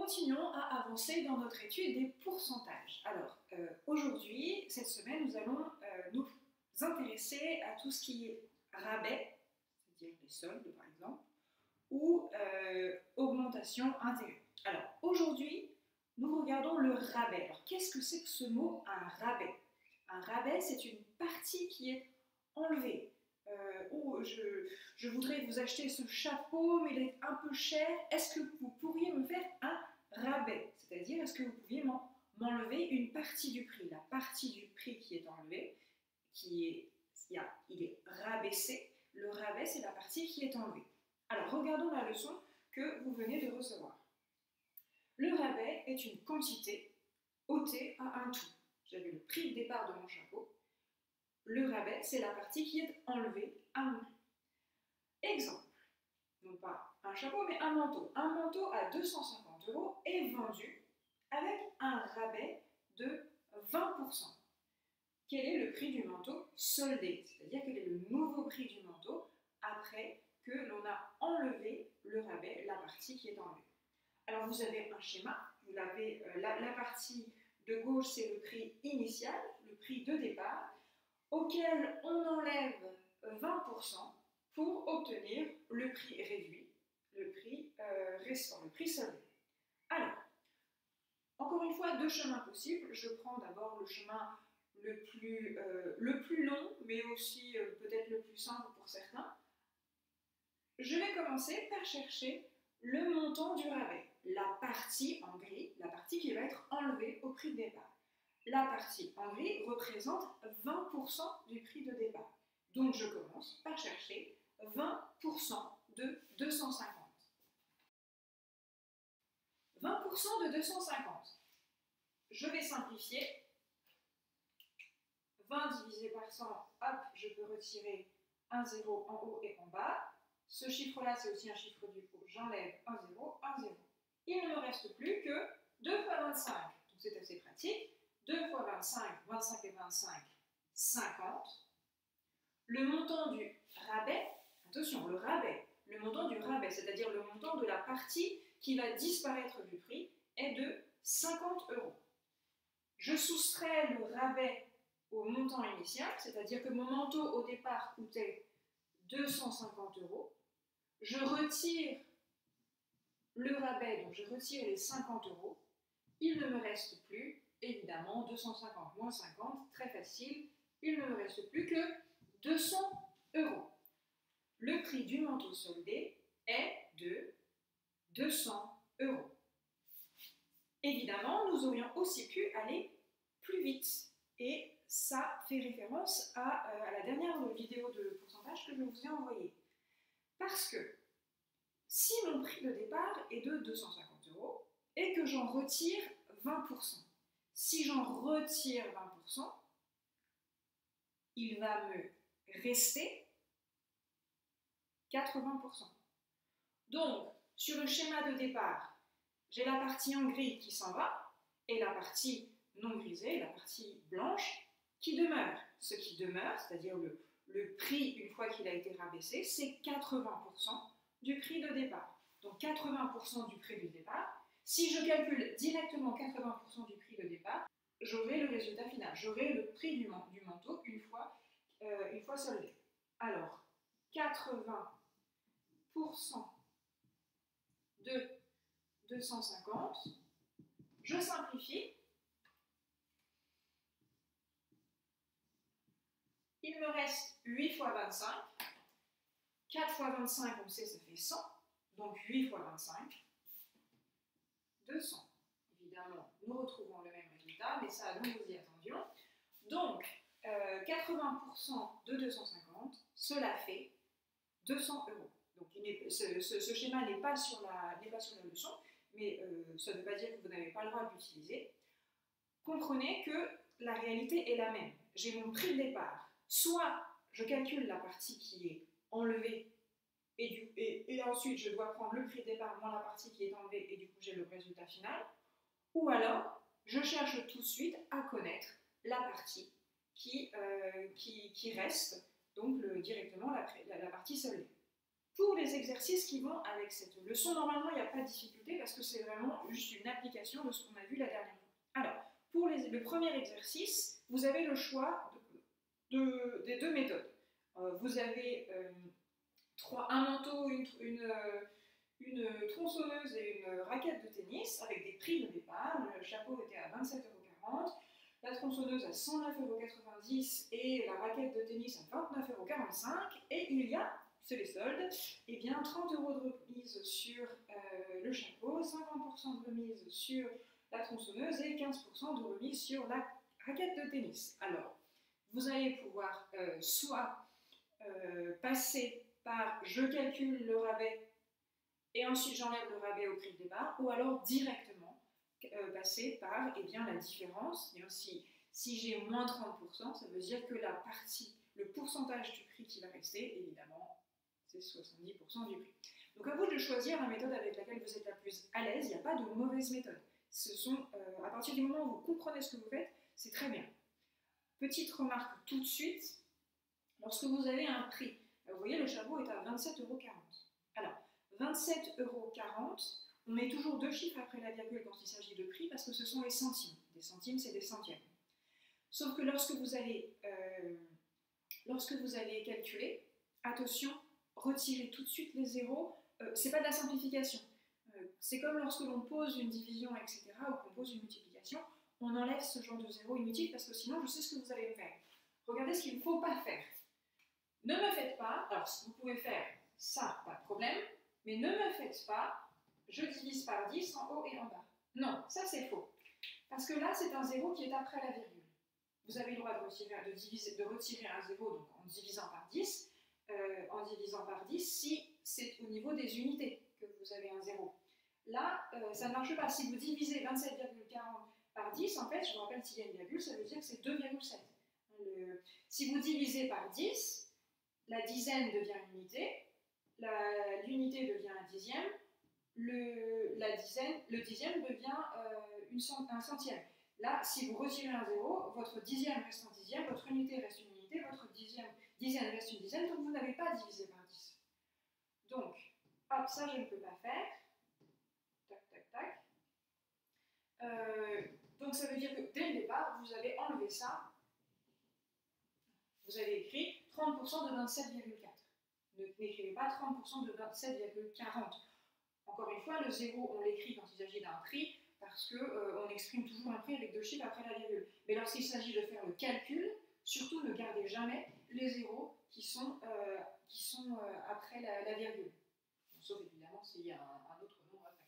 Continuons à avancer dans notre étude des pourcentages. Alors, aujourd'hui, cette semaine, nous allons nous intéresser à tout ce qui est rabais, c'est-à-dire les soldes par exemple, ou augmentation intérêt. Alors, aujourd'hui, nous regardons le rabais. Alors, qu'est-ce que c'est que ce mot, un rabais? Un rabais, c'est une partie qui est enlevée. Je voudrais vous acheter ce chapeau, mais il est un peu cher. Est-ce que vous pourriez me faire un rabais? C'est-à-dire, est-ce que vous pouviez m'enlever une partie du prix? La partie du prix qui est enlevée, il est rabaissé. Le rabais, c'est la partie qui est enlevée. Alors, regardons la leçon que vous venez de recevoir. Le rabais est une quantité ôtée à un tout. J'avais le prix de départ de mon chapeau. Le rabais, c'est la partie qui est enlevée à mon prix. Exemple, non pas un chapeau, mais un manteau. Un manteau à 250 € est vendu avec un rabais de 20%. Quel est le prix du manteau soldé? C'est-à-dire quel est le nouveau prix du manteau après que l'on a enlevé le rabais, la partie qui est enlevée. Alors vous avez un schéma, vous l'avez, la partie de gauche c'est le prix initial, le prix de départ, auquel on enlève 20% pour obtenir le prix réduit, le prix restant, le prix soldé. Alors, encore une fois, deux chemins possibles. Je prends d'abord le chemin le plus long, mais aussi peut-être le plus simple pour certains. Je vais commencer par chercher le montant du rabais, la partie en gris, la partie qui va être enlevée au prix de départ. La partie en gris représente 20% du prix de départ. Donc je commence par chercher 20% de 250. 20% de 250. Je vais simplifier. 20 divisé par 100, hop, je peux retirer un 0 en haut et en bas. Ce chiffre-là, c'est aussi un chiffre du coup. J'enlève un 0, un 0. Il ne me reste plus que 2 fois 25. Donc c'est assez pratique. 2 fois 25, 25 et 25, 50. Le montant du rabais, attention, le montant du rabais, c'est-à-dire le montant de la partie qui va disparaître du prix, est de 50 €. Je soustrais le rabais au montant initial, c'est-à-dire que mon manteau au départ coûtait 250 €. Je retire le rabais, donc je retire les 50 €. Il ne me reste plus, évidemment, 250 moins 50, très facile, il ne me reste plus que 200 €. Le prix du manteau soldé est de 200 €. Évidemment, nous aurions aussi pu aller plus vite. Et ça fait référence à la dernière vidéo de pourcentage que je vous ai envoyée. Parce que si mon prix de départ est de 250 € et que j'en retire 20%, si j'en retire 20%, il va me rester 80%. Donc, sur le schéma de départ, j'ai la partie en gris qui s'en va et la partie non grisée, la partie blanche, qui demeure. Ce qui demeure, c'est-à-dire le prix une fois qu'il a été rabaissé, c'est 80% du prix de départ. Donc 80% du prix de départ. Si je calcule directement 80% du prix de départ, j'aurai le résultat final. J'aurai le prix du manteau une fois soldé. Alors, 80% de 250, je simplifie. Il me reste 8 fois 25. 4 fois 25, on sait, ça fait 100. Donc 8 fois 25, 200. Évidemment, nous retrouvons le même résultat, mais ça, nous y attendions. Donc, 80% de 250, cela fait 200 €. Donc, ce schéma n'est pas sur la leçon, mais ça ne veut pas dire que vous n'avez pas le droit de l'utiliser. Comprenez que la réalité est la même. J'ai mon prix de départ. Soit je calcule la partie qui est enlevée et ensuite je dois prendre le prix de départ moins la partie qui est enlevée et du coup j'ai le résultat final. Ou alors je cherche tout de suite à connaître la partie qui reste, donc directement la partie soldée. Pour les exercices qui vont avec cette leçon, normalement, il n'y a pas de difficulté parce que c'est vraiment juste une application de ce qu'on a vu la dernière fois. Alors, pour le premier exercice, vous avez le choix des deux méthodes. Vous avez un manteau, une tronçonneuse et une raquette de tennis avec des prix de départ. Le chapeau était à 27,40 €, la tronçonneuse à 109,90 € et la raquette de tennis à 29,45 €. Et il y a, c'est les soldes, et bien 30 € de remise sur le chapeau, 50% de remise sur la tronçonneuse et 15% de remise sur la raquette de tennis. Alors, vous allez pouvoir soit passer par je calcule le rabais et ensuite j'enlève le rabais au prix de départ, ou alors directement passer par la différence. Et ainsi, si j'ai moins 30%, ça veut dire que la partie, le pourcentage du prix qui va rester, évidemment, c'est 70% du prix. Donc à vous de choisir la méthode avec laquelle vous êtes la plus à l'aise. Il n'y a pas de mauvaise méthode. À partir du moment où vous comprenez ce que vous faites, c'est très bien. Petite remarque tout de suite, lorsque vous avez un prix, vous voyez le chapeau est à 27,40 €. Alors, 27,40 €, on met toujours deux chiffres après la virgule quand il s'agit de prix parce que ce sont les centimes. Des centimes, c'est des centièmes. Sauf que lorsque vous allez calculer, attention, retirez tout de suite les zéros. C'est pas de la simplification. C'est comme lorsque l'on pose une division, etc., ou qu'on pose une multiplication, on enlève ce genre de zéro inutile parce que sinon, je sais ce que vous allez me faire. Regardez ce qu'il ne faut pas faire. Ne me faites pas, alors vous pouvez faire ça, pas de problème, mais ne me faites pas, je divise par 10 en haut et en bas. Non, ça c'est faux. Parce que là, c'est un zéro qui est après la virgule. Vous avez le droit de retirer un zéro donc en divisant par 10, si c'est au niveau des unités que vous avez un zéro. Là, ça ne marche pas. Si vous divisez 27,40 par 10, en fait, je vous rappelle s'il y a une virgule, ça veut dire que c'est 2,7. Si vous divisez par 10, la dizaine devient une unité, l'unité devient un dixième, le dixième devient un centième. Là, si vous retirez un zéro, votre dixième reste un dixième, votre unité reste une unité, votre dizaine reste une dizaine, donc vous n'avez pas divisé par 10. Donc, hop, ça je ne peux pas faire. Tac, tac, tac. Donc ça veut dire que dès le départ, vous avez enlevé ça. Vous avez écrit 30% de 27,4. N'écrivez pas 30% de 27,40. Encore une fois, le zéro, on l'écrit quand il s'agit d'un prix, parce qu'on exprime toujours un prix avec deux chiffres après la virgule. Mais lorsqu'il s'agit de faire le calcul, surtout ne gardez jamais les zéros qui sont après la virgule. Sauf évidemment s'il y a un autre nombre après.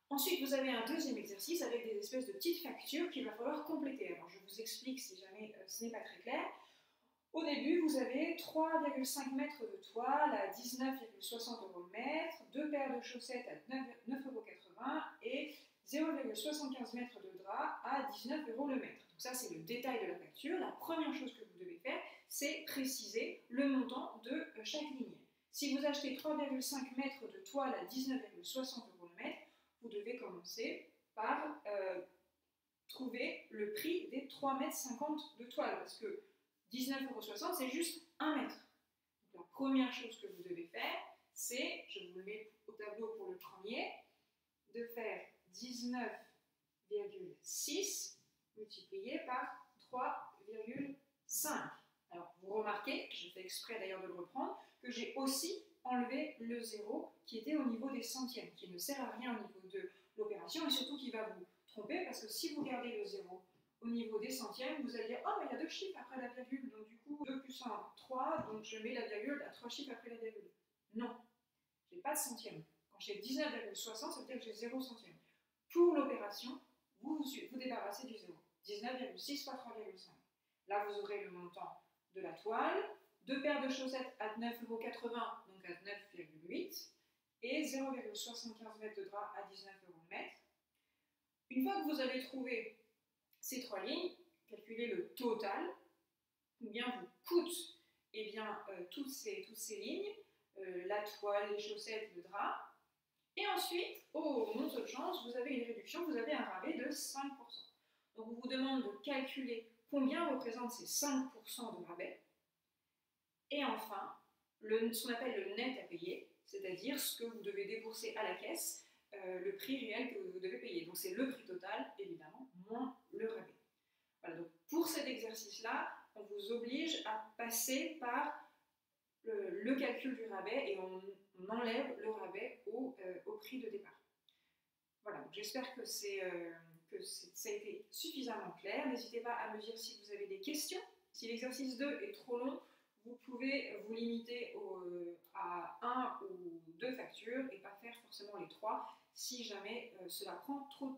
Ensuite, vous avez un deuxième exercice avec des espèces de petites factures qu'il va falloir compléter. Alors, je vous explique si jamais ce n'est pas très clair. Au début, vous avez 3,5 mètres de toile à 19,60 € le mètre, deux paires de chaussettes à 9,80 € et 0,75 mètres de drap à 19 € le mètre. Donc ça, c'est le détail de la facture. La première chose que vous devez faire, c'est préciser le montant de chaque ligne. Si vous achetez 3,5 mètres de toile à 19,60 € le mètre, vous devez commencer par trouver le prix des 3,50 m de toile, parce que 19,60 €, c'est juste 1 mètre. Donc la première chose que vous devez faire, c'est, je vous le mets au tableau pour le premier, de faire 19,6 multiplié par 3,5. Alors vous remarquez, je fais exprès d'ailleurs de le reprendre, que j'ai aussi enlevé le zéro qui était au niveau des centièmes, qui ne sert à rien au niveau de l'opération et surtout qui va vous tromper parce que si vous gardez le zéro au niveau des centièmes, vous allez dire « Oh, mais il y a deux chiffres après la virgule, donc du coup, 2 plus 1, 3, donc je mets la virgule à 3 chiffres après la virgule. » Non, je n'ai pas de centième. Quand j'ai 19,60, ça veut dire que j'ai 0 centième. Pour l'opération, vous débarrassez du 0. 19,6 fois 3,5. Là, vous aurez le montant de la toile, deux paires de chaussettes à 9,80 €, donc à 9,8, et 0,75 mètres de drap à 19 € le mètre. Une fois que vous avez trouvé ces trois lignes, calculez le total, combien vous coûtent toutes ces lignes, la toile, les chaussettes, le drap. Et ensuite, au montant de chance, vous avez une réduction, vous avez un rabais de 5%. Donc on vous demande de calculer combien représente ces 5% de rabais. Et enfin, ce qu'on appelle le net à payer, c'est-à-dire ce que vous devez débourser à la caisse, le prix réel que vous devez payer. Donc c'est le prix total, évidemment, moins le rabais. Voilà, donc pour cet exercice-là, on vous oblige à passer par le calcul du rabais et on enlève le rabais au prix de départ. Voilà, donc j'espère que ça a été suffisamment clair. N'hésitez pas à me dire si vous avez des questions. Si l'exercice 2 est trop long, vous pouvez vous limiter à 1 ou 2 factures et pas faire forcément les 3 si jamais cela prend trop de